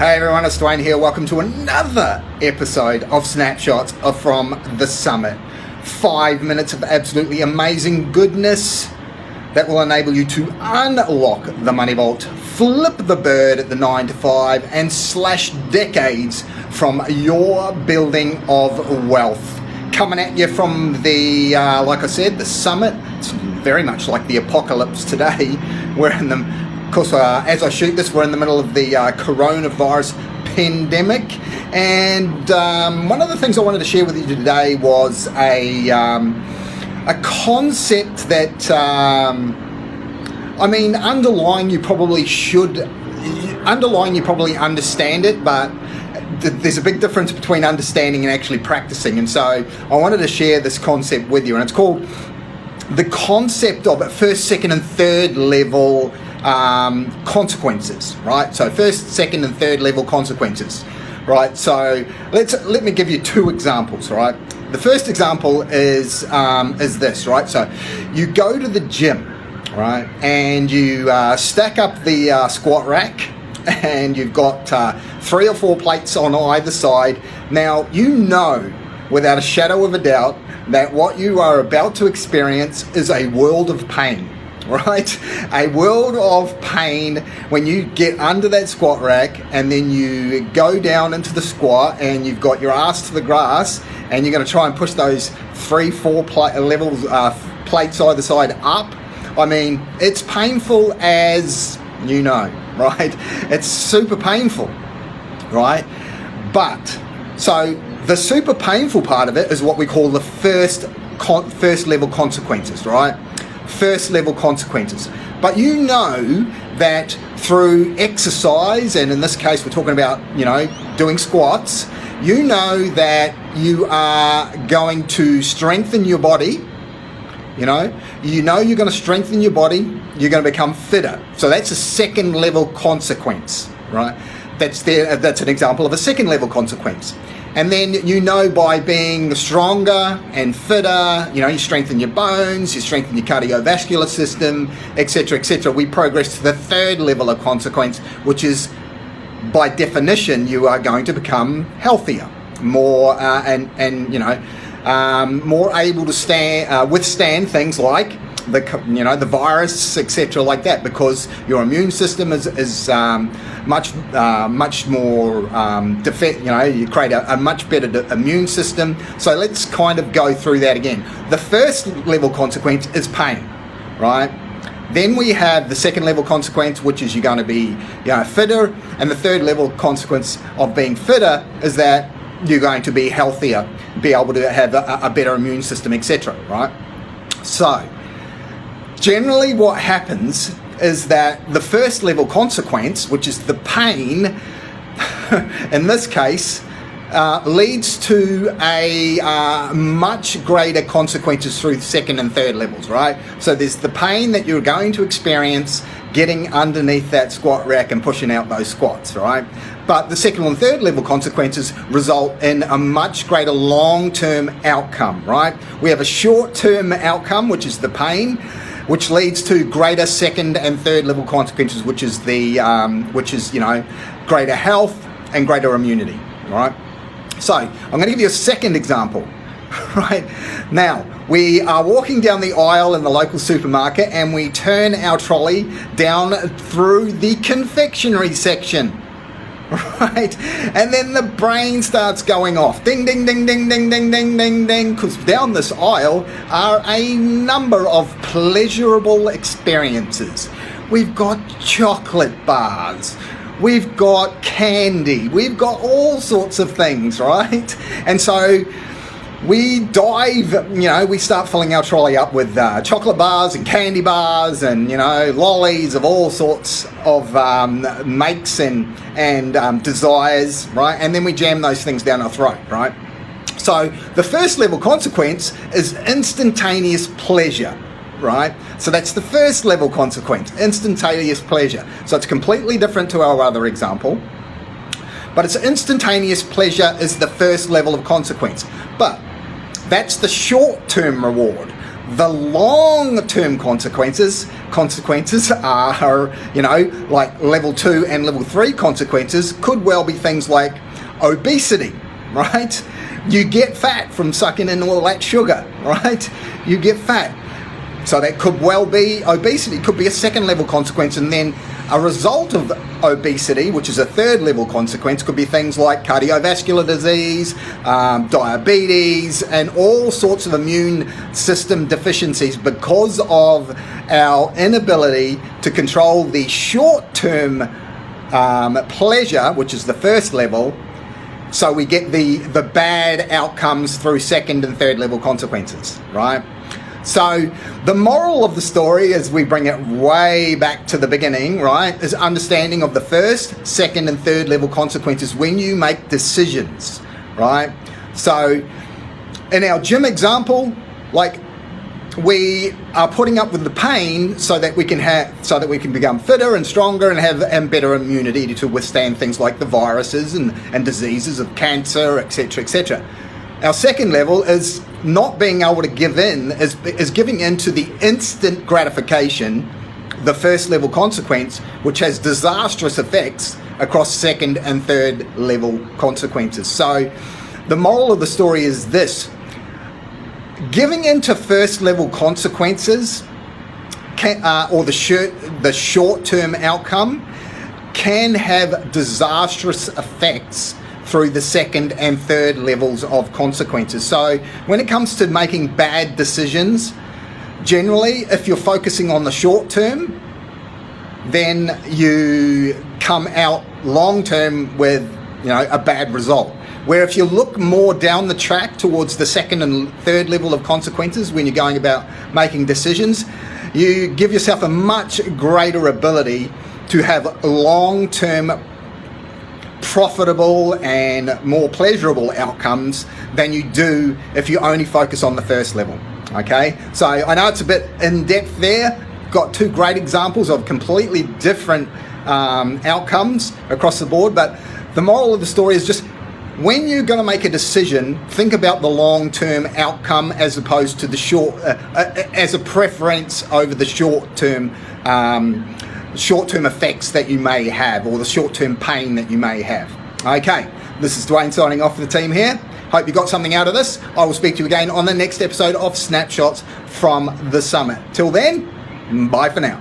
Hey everyone, it's Dwayne here. Welcome to another episode of Snapshots from the Summit. 5 minutes of absolutely amazing goodness that will enable you to unlock the money vault, flip the bird at the 9 to 5, and slash decades from your building of wealth. Coming at you from the, like I said, the Summit. It's very much like the apocalypse today. We're in the Of course, as I shoot this, we're in the middle of the coronavirus pandemic, and one of the things I wanted to share with you today was a concept that, underlying you probably understand it, but there's a big difference between understanding and actually practicing, and so I wanted to share this concept with you, and it's called the concept of first, second, and third level consequences, right? So first, second, and third level consequences, right? So let me give you two examples, right? The first example is this, right? So you go to the gym, right, and you stack up the squat rack, and you've got 3 or 4 plates on either side. Now you know without a shadow of a doubt that what you are about to experience is a world of pain. Right? A world of pain when you get under that squat rack and then you go down into the squat and you've got your ass to the grass and you're going to try and push those 3-4 plates either side up. I mean, it's painful as you know, right? It's super painful, right? But, so the super painful part of it is what we call the first level consequences, right? First level consequences. But you know that through exercise, and in this case we're talking about, doing squats, you know that you are going to strengthen your body, you're going to strengthen your body, you're going to become fitter. So that's a second level consequence, right? That's an example of a second level consequence. And then by being stronger and fitter, you strengthen your bones, you strengthen your cardiovascular system, etc., etc. We progress to the third level of consequence, which is, by definition, you are going to become healthier, more more able to withstand things like the virus, etc., like that, because your immune system is much more you create a much better immune system. So let's kind of go through that again. The first level consequence is pain, right? Then we have the second level consequence, which is you're going to be fitter, and the third level consequence of being fitter is that you're going to be healthier, be able to have a better immune system, etc., right? So generally what happens is that the first level consequence, which is the pain, in this case, leads to a much greater consequences through second and third levels, right? So there's the pain that you're going to experience getting underneath that squat rack and pushing out those squats, right? But the second and third level consequences result in a much greater long-term outcome, right? We have a short-term outcome, which is the pain, which leads to greater second and third level consequences, which is greater health and greater immunity, right? So I'm going to give you a second example, right? Now, we are walking down the aisle in the local supermarket and we turn our trolley down through the confectionery section, right? And then the brain starts going off. Ding, ding, ding, ding, ding, ding, ding, ding, ding. Because down this aisle are a number of pleasurable experiences. We've got chocolate bars. We've got candy. We've got all sorts of things, right? And so we dive, we start filling our trolley up with chocolate bars and candy bars and, lollies of all sorts of makes and desires, right? And then we jam those things down our throat, right? So the first level consequence is instantaneous pleasure, right? So that's the first level consequence, instantaneous pleasure. So it's completely different to our other example, but it's instantaneous pleasure is the first level of consequence. But that's the short-term reward. The long-term consequences are, like level 2 and level 3 consequences could well be things like obesity, right? You get fat from sucking in all that sugar, right? You get fat. So that could well be obesity, could be a second level consequence, and then a result of obesity, which is a third level consequence, could be things like cardiovascular disease, diabetes, and all sorts of immune system deficiencies because of our inability to control the short-term pleasure, which is the first level. So we get the bad outcomes through second and third level consequences, right? So the moral of the story, as we bring it way back to the beginning, right, is understanding of the first, second, and third level consequences when you make decisions, right? So in our gym example, like, we are putting up with the pain so that we can become fitter and stronger and have better immunity to withstand things like the viruses and diseases of cancer, etc., etc. Our second level is not being able to give in, is giving in to the instant gratification, the first level consequence, which has disastrous effects across second and third level consequences. So the moral of the story is this: giving into first level consequences or the short-term outcome can have disastrous effects through the second and third levels of consequences. So when it comes to making bad decisions, generally, if you're focusing on the short term, then you come out long term with a bad result. Where if you look more down the track towards the second and third level of consequences when you're going about making decisions, you give yourself a much greater ability to have long-term profitable and more pleasurable outcomes than you do if you only focus on the first level. Okay, so I know it's a bit in depth there. Got two great examples of completely different outcomes across the board, but the moral of the story is just, when you're going to make a decision, think about the long-term outcome as opposed to the short, as a preference over the short-term effects that you may have, or the short-term pain that you may have. Okay, this is Dwayne signing off for the team here. Hope you got something out of this. I will speak to you again on the next episode of Snapshots from the Summit. Till then, bye for now.